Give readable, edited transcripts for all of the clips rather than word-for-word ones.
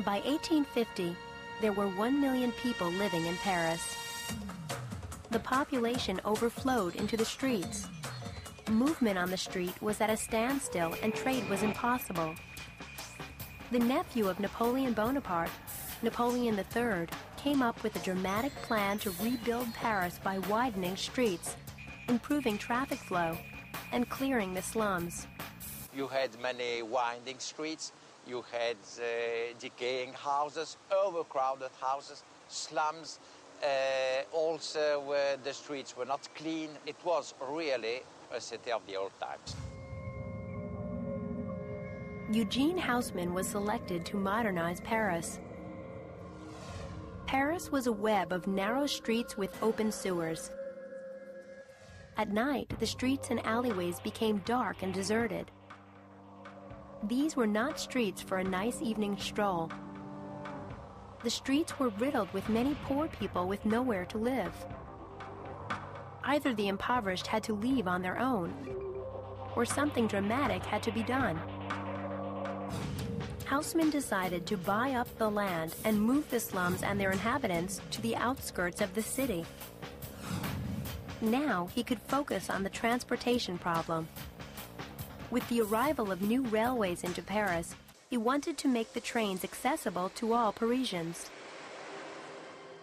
By 1850, there were 1 million people living in Paris. The population overflowed into the streets. Movement on the street was at a standstill and trade was impossible. The nephew of Napoleon Bonaparte, Napoleon III, came up with a dramatic plan to rebuild Paris by widening streets, improving traffic flow, and clearing the slums. You had many winding streets, you had decaying houses, overcrowded houses, slums, also where the streets were not clean. It was really a city of the old times. Eugene Haussmann was selected to modernize Paris. Paris was a web of narrow streets with open sewers. At night, the streets and alleyways became dark and deserted. These were not streets for a nice evening stroll. The streets were riddled with many poor people with nowhere to live. Either the impoverished had to leave on their own, or something dramatic had to be done. Haussmann decided to buy up the land and move the slums and their inhabitants to the outskirts of the city. Now he could focus on the transportation problem. With the arrival of new railways into Paris, he wanted to make the trains accessible to all Parisians.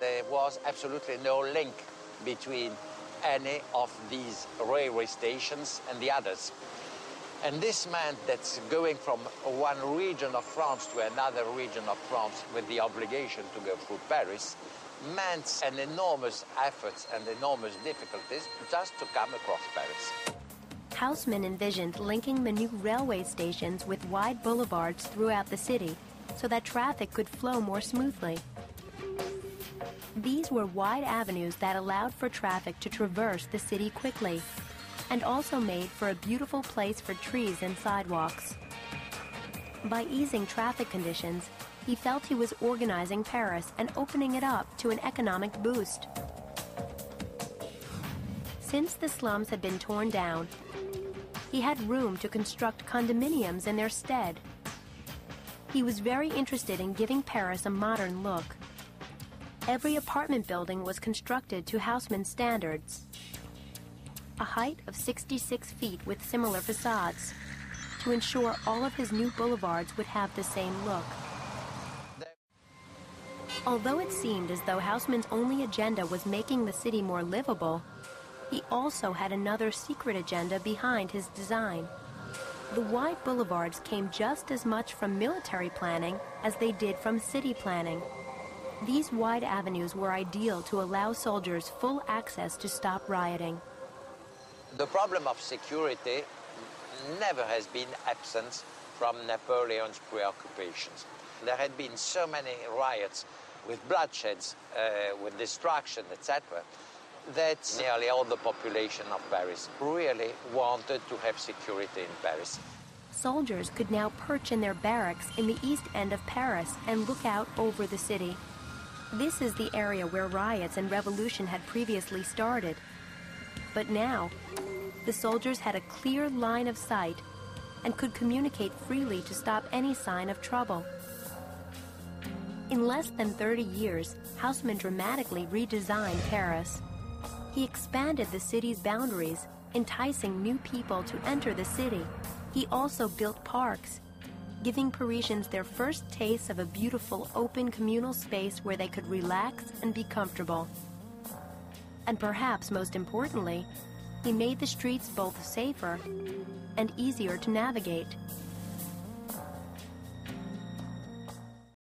There was absolutely no link between any of these railway stations and the others. And this meant that going from one region of France to another region of France with the obligation to go through Paris meant an enormous effort and enormous difficulties just to come across Paris. Haussmann envisioned linking the new railway stations with wide boulevards throughout the city so that traffic could flow more smoothly. These were wide avenues that allowed for traffic to traverse the city quickly and also made for a beautiful place for trees and sidewalks. By easing traffic conditions, he felt he was organizing Paris and opening it up to an economic boost. Since the slums had been torn down, he had room to construct condominiums in their stead. He was very interested in giving Paris a modern look. Every apartment building was constructed to Haussmann standards, a height of 66 feet with similar facades, to ensure all of his new boulevards would have the same look. Although it seemed as though Haussmann's only agenda was making the city more livable, he also had another secret agenda behind his design. The wide boulevards came just as much from military planning as they did from city planning. These wide avenues were ideal to allow soldiers full access to stop rioting. The problem of security never has been absent from Napoleon's preoccupations. There had been so many riots with bloodsheds, with destruction, etc., that nearly all the population of Paris really wanted to have security in Paris. Soldiers could now perch in their barracks in the east end of Paris and look out over the city. This is the area where riots and revolution had previously started. But now, the soldiers had a clear line of sight and could communicate freely to stop any sign of trouble. In less than 30 years, Haussmann dramatically redesigned Paris. He expanded the city's boundaries, enticing new people to enter the city. He also built parks, giving Parisians their first taste of a beautiful open communal space where they could relax and be comfortable. And perhaps most importantly, he made the streets both safer and easier to navigate.